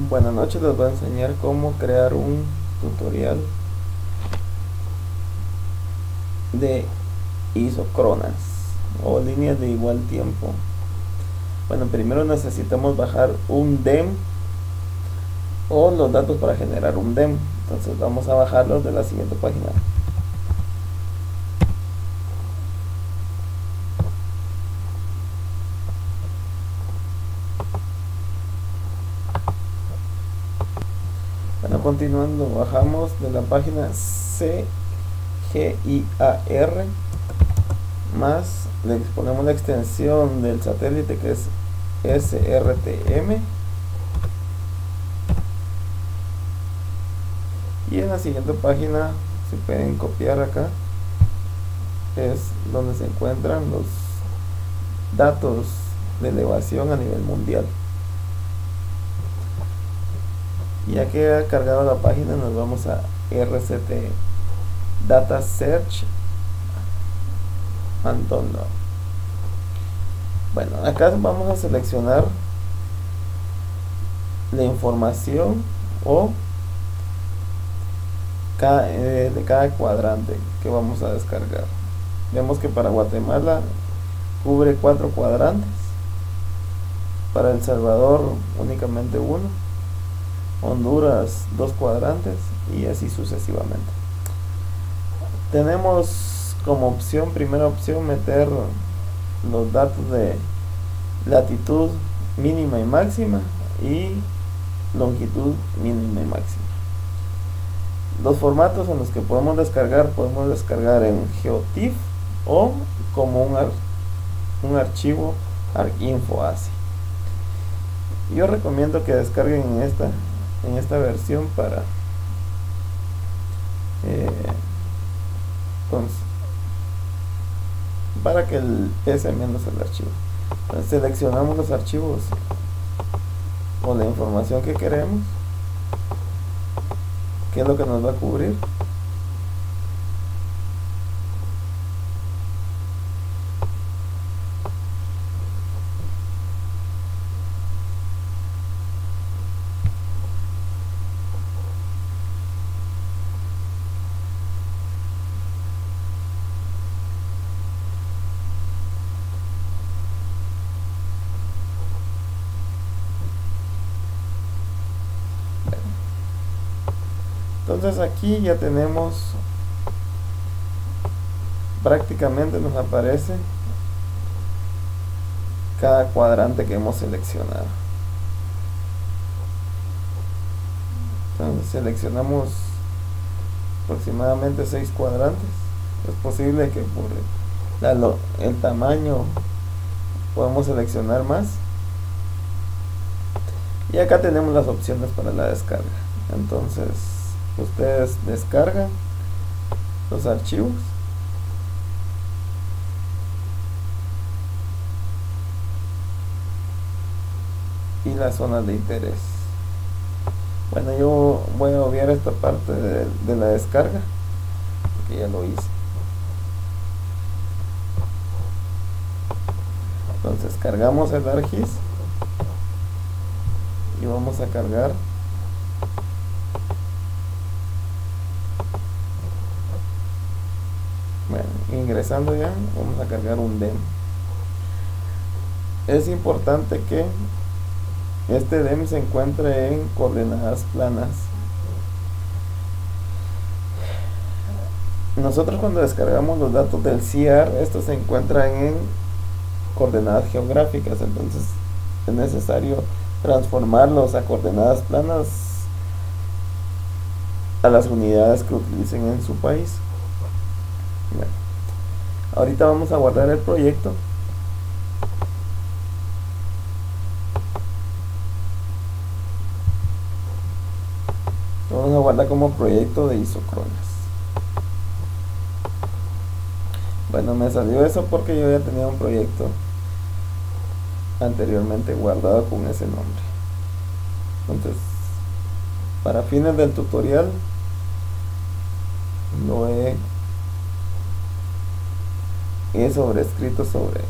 Buenas noches, les voy a enseñar cómo crear un tutorial de isócronas o líneas de igual tiempo. Bueno, primero necesitamos bajar un DEM o los datos para generar un DEM. Entonces vamos a bajarlos de la siguiente página. Bueno, continuando, bajamos de la página CGIAR, más le ponemos la extensión del satélite que es SRTM, y en la siguiente página, si pueden copiar acá, es donde se encuentran los datos de elevación a nivel mundial. Ya que ha cargado la página, nos vamos a RCT Data Search and Download. Bueno, acá vamos a seleccionar la información o de cada cuadrante que vamos a descargar. Vemos que para Guatemala cubre 4 cuadrantes, para El Salvador únicamente uno, Honduras 2 cuadrantes y así sucesivamente. Tenemos como opción, primera opción, meter los datos de latitud mínima y máxima y longitud mínima y máxima. Los formatos en los que podemos descargar en GeoTIFF o como un archivo ArcInfo ASCII. Yo recomiendo que descarguen en esta versión para que pese menos el archivo. Entonces, seleccionamos los archivos o la información que queremos, que es lo que nos va a cubrir. Entonces aquí ya tenemos, prácticamente nos aparece cada cuadrante que hemos seleccionado. Entonces seleccionamos aproximadamente 6 cuadrantes. Es posible que por el tamaño podemos seleccionar más. Y acá tenemos las opciones para la descarga. Entonces ustedes descargan los archivos y las zonas de interés. Bueno, yo voy a obviar esta parte de la descarga porque ya lo hice. Entonces cargamos el ArcGIS y vamos a cargar ingresando ya, vamos a cargar un DEM. Es importante que este DEM se encuentre en coordenadas planas. Nosotros cuando descargamos los datos del CIAR, estos se encuentran en coordenadas geográficas, entonces es necesario transformarlos a coordenadas planas a las unidades que utilicen en su país. Bueno, ahorita vamos a guardar el proyecto. Vamos a guardar como proyecto de isócronas. Bueno, me salió eso porque yo ya tenía un proyecto anteriormente guardado con ese nombre. Entonces, para fines del tutorial lo he sobrescrito sobre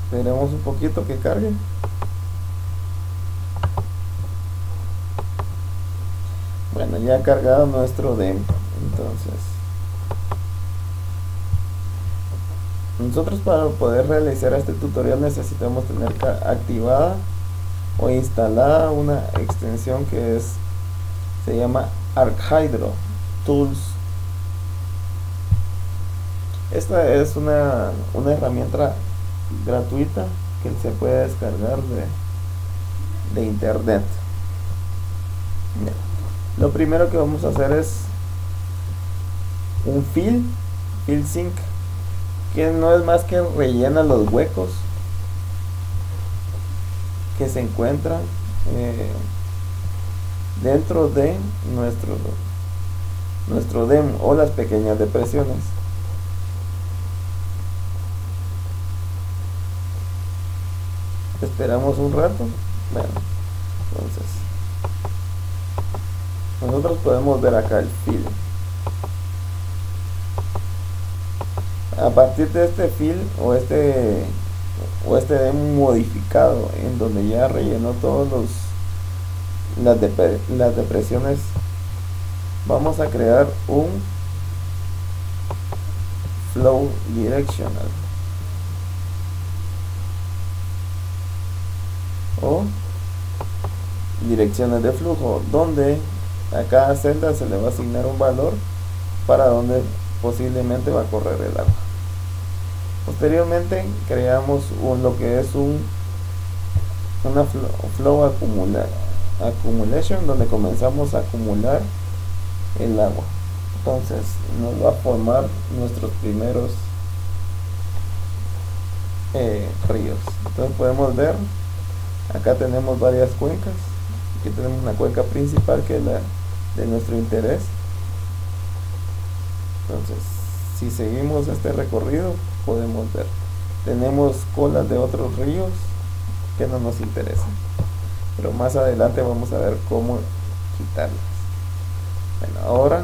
Esperemos un poquito que cargue. Bueno, ya ha cargado nuestro demo. Entonces, nosotros para poder realizar este tutorial necesitamos tener activada o instalada una extensión que se llama ArcHydro Tools. Esta es una herramienta gratuita que se puede descargar de internet. Bien. Lo primero que vamos a hacer es un fill sync, que no es más que rellena los huecos que se encuentran dentro de nuestro demo o las pequeñas depresiones. Esperamos un rato. Bueno, entonces nosotros podemos ver acá el fill. A partir de este fill o este demo modificado, en donde ya rellenó todos las depresiones, vamos a crear un flow directional o direcciones de flujo, donde a cada celda se le va a asignar un valor para donde posiblemente va a correr el agua. Posteriormente creamos lo que es una flow accumulation, donde comenzamos a acumular el agua. Entonces nos va a formar nuestros primeros ríos. Entonces podemos ver, acá tenemos varias cuencas. Aquí tenemos una cuenca principal que es la de nuestro interés. Entonces, si seguimos este recorrido, podemos ver, tenemos colas de otros ríos que no nos interesan, pero más adelante vamos a ver cómo quitarlas. Bueno, ahora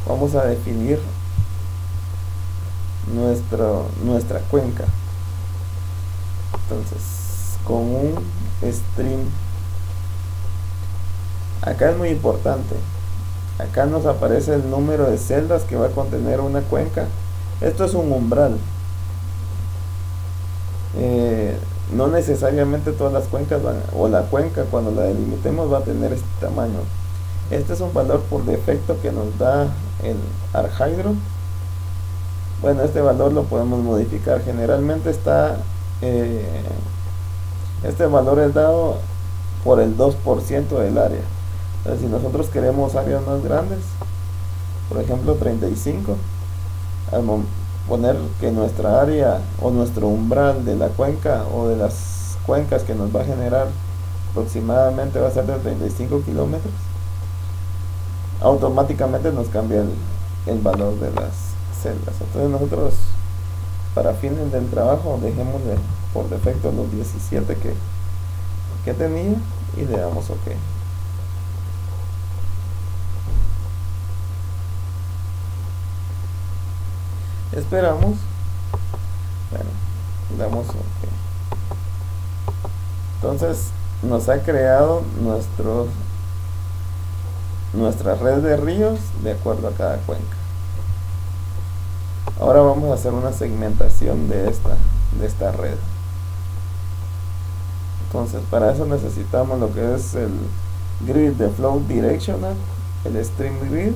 vamos a definir nuestra cuenca. Entonces, con un stream, acá es muy importante, acá nos aparece el número de celdas que va a contener una cuenca. Esto es un umbral. No necesariamente todas las cuencas o la cuenca, cuando la delimitemos, va a tener este tamaño. Este es un valor por defecto que nos da el ArcHydro. Bueno, este valor lo podemos modificar. Generalmente este valor es dado por el 2% del área. Entonces, si nosotros queremos áreas más grandes, por ejemplo 35, al poner que nuestra área o nuestro umbral de la cuenca o de las cuencas que nos va a generar aproximadamente va a ser de 35 kilómetros, automáticamente nos cambia el valor de las celdas. Entonces nosotros, para fines del trabajo, dejémosle por defecto los 17 que tenía y le damos OK. Esperamos. Bueno, damos OK. Entonces nos ha creado nuestra red de ríos de acuerdo a cada cuenca. Ahora vamos a hacer una segmentación de esta red. Entonces, para eso necesitamos lo que es el grid de flow directional, el stream grid,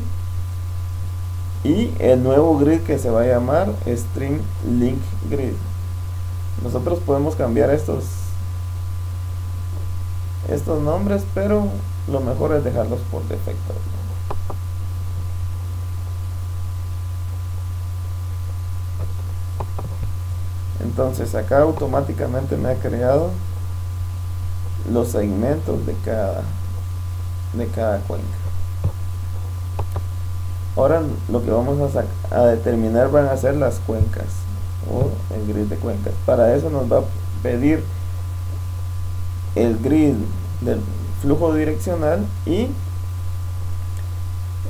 y el nuevo grid que se va a llamar stream link grid. Nosotros podemos cambiar estos nombres, pero lo mejor es dejarlos por defecto. Entonces acá automáticamente me ha creado los segmentos de cada cuenca. Ahora lo que vamos a determinar van a ser las cuencas o el grid de cuencas. Para eso nos va a pedir el grid del flujo direccional y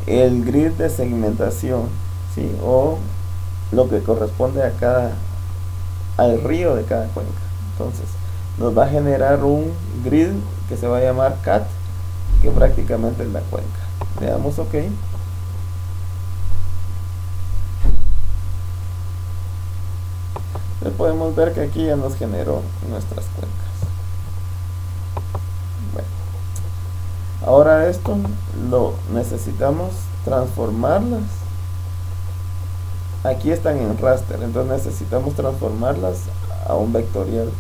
el grid de segmentación, ¿sí? O lo que corresponde a al río de cada cuenca. Entonces nos va a generar un grid que se va a llamar cat, que prácticamente es la cuenca. Le damos OK. Entonces podemos ver que aquí ya nos generó nuestras cuencas. Bueno, ahora esto lo necesitamos transformarlas. Aquí están en raster, entonces necesitamos transformarlas a un vectorial.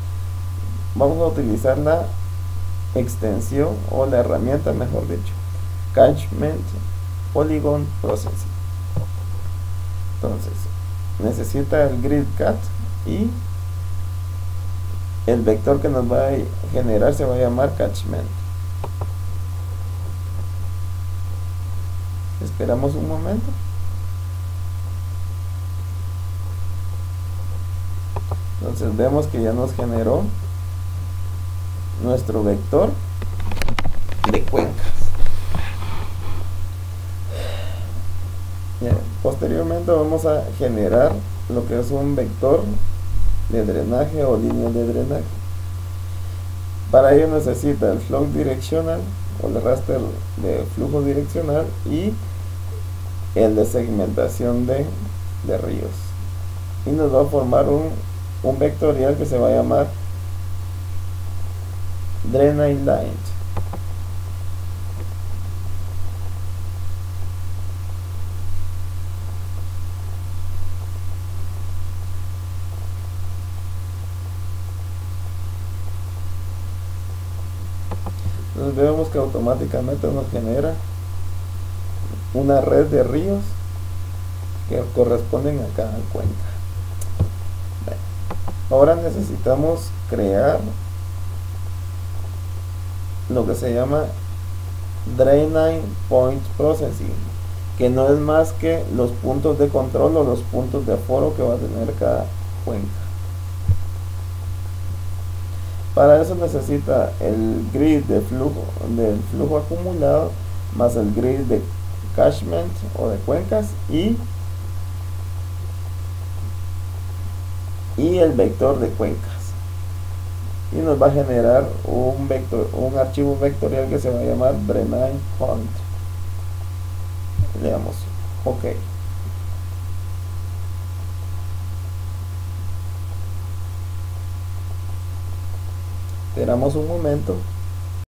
Vamos a utilizar la extensión o la herramienta, mejor dicho, Catchment Polygon Processing. Entonces necesita el grid cat y el vector que nos va a generar se va a llamar catchment. Esperamos un momento. Entonces vemos que ya nos generó nuestro vector de cuencas. Bien, posteriormente vamos a generar lo que es un vector de drenaje o línea de drenaje. Para ello necesita el flow direccional o el raster de flujo direccional y el de segmentación de ríos, y nos va a formar un vectorial que se va a llamar Drainage Line. Entonces vemos que automáticamente nos genera una red de ríos que corresponden a cada cuenca. Bueno, ahora necesitamos crear lo que se llama Drainage Point Processing, que no es más que los puntos de control o los puntos de aforo que va a tener cada cuenca. Para eso necesita el grid de flujo, del flujo acumulado, más el grid de catchment o de cuencas y el vector de cuencas, y nos va a generar un archivo vectorial que se va a llamar Drainage Point. Le damos OK. Esperamos un momento.